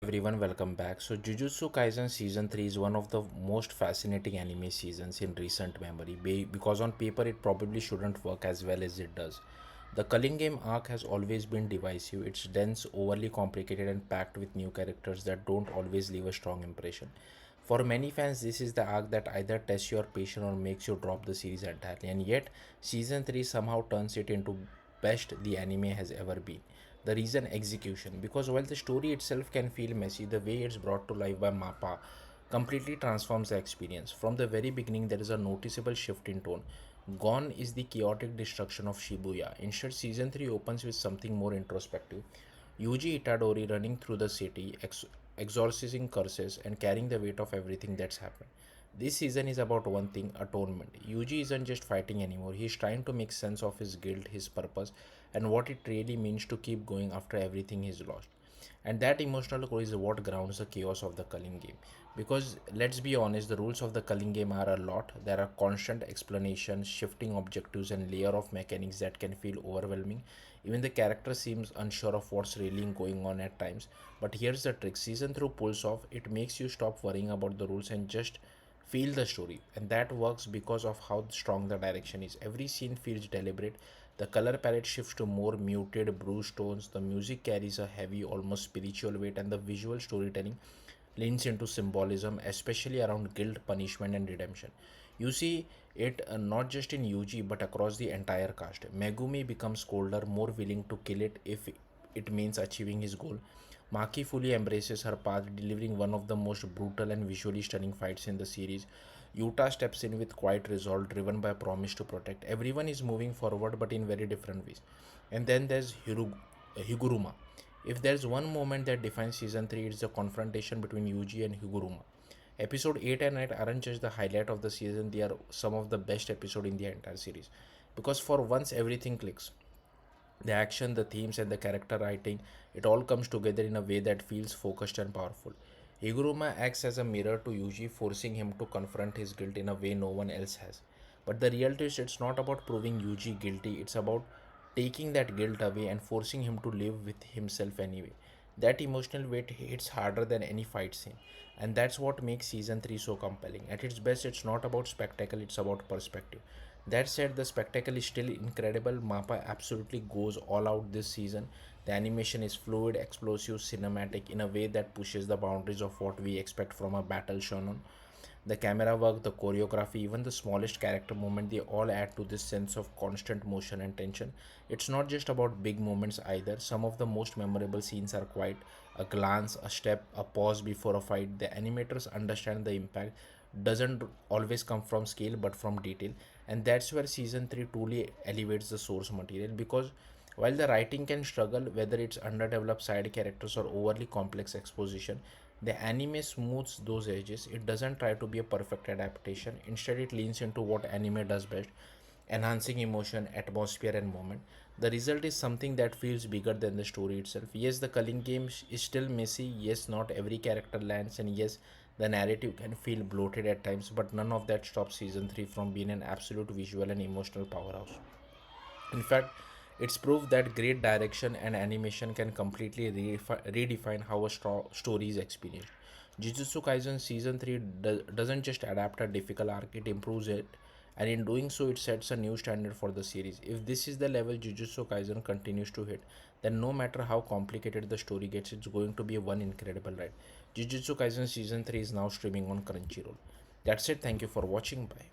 Everyone, welcome back. So, Jujutsu Kaisen Season 3 is one of the most fascinating anime seasons in recent memory because on paper it probably shouldn't work as well as it does. The Culling game arc has always been divisive. It's dense, overly complicated, and packed with new characters that don't always leave a strong impression. For many fans, this is the arc that either tests your patience or makes you drop the series entirely, and yet, Season 3 somehow turns it into best the anime has ever been. The reason execution, because while the story itself can feel messy, the way it's brought to life by Mappa completely transforms the experience. From the very beginning, there is a noticeable shift in tone. Gone is the chaotic destruction of Shibuya. Instead, season 3 opens with something more introspective. Yuji Itadori running through the city, exorcising curses, and carrying the weight of everything that's happened. This season is about one thing: atonement. Yuji isn't just fighting anymore, he's trying to make sense of his guilt, his purpose, and what it really means to keep going after everything he's lost. And that emotional core is what grounds the chaos of the culling game. Because let's be honest, the rules of the culling game are a lot. There are constant explanations, shifting objectives, and layer of mechanics that can feel overwhelming. Even the character seems unsure of what's really going on at times. But here's the trick: season through pulls off, it makes you stop worrying about the rules and just feel the story. And that works because of how strong the direction is. Every scene feels deliberate. The color palette shifts to more muted bruised tones, the music carries a heavy, almost spiritual weight, and the visual storytelling leans into symbolism, especially around guilt, punishment, and redemption. You see it not just in Yuji but across the entire cast. Megumi becomes colder, more willing to kill it if it means achieving his goal. Maki fully embraces her path, delivering one of the most brutal and visually stunning fights in the series. Yuta steps in with quiet resolve, driven by a promise to protect. Everyone is moving forward, but in very different ways. And then there's Higuruma. If there's one moment that defines season 3, it's the confrontation between Yuji and Higuruma. Episode 8 and 9 aren't just the highlight of the season, they are some of the best episodes in the entire series. Because for once, everything clicks. The action, the themes, and the character writing, it all comes together in a way that feels focused and powerful. Higuruma acts as a mirror to Yuji, forcing him to confront his guilt in a way no one else has. But the real twist, it's not about proving Yuji guilty, it's about taking that guilt away and forcing him to live with himself anyway. That emotional weight hits harder than any fight scene. And that's what makes season 3 so compelling. At its best, it's not about spectacle, it's about perspective. That said, the spectacle is still incredible. Mappa absolutely goes all out this season. The animation is fluid, explosive, cinematic in a way that pushes the boundaries of what we expect from a battle shonen. The camera work, the choreography, even the smallest character moment, they all add to this sense of constant motion and tension. It's not just about big moments either. Some of the most memorable scenes are quite a glance, a step, a pause before a fight. The animators understand the impact doesn't always come from scale but from detail, and that's where season 3 truly elevates the source material. Because while the writing can struggle, whether it's underdeveloped side characters or overly complex exposition, the anime smooths those edges. It doesn't try to be a perfect adaptation. Instead, it leans into what anime does best: enhancing emotion, atmosphere, and moment. The result is something that feels bigger than the story itself. Yes, the culling game is still messy. Yes, not every character lands, and yes, the narrative can feel bloated at times, but none of that stops season 3 from being an absolute visual and emotional powerhouse. In fact, it's proof that great direction and animation can completely redefine how a story is experienced. Jujutsu Kaisen Season 3 doesn't just adapt a difficult arc, it improves it, and in doing so, it sets a new standard for the series. If this is the level Jujutsu Kaisen continues to hit, then no matter how complicated the story gets, it's going to be one incredible ride. Jujutsu Kaisen Season 3 is now streaming on Crunchyroll. That's it, thank you for watching, bye.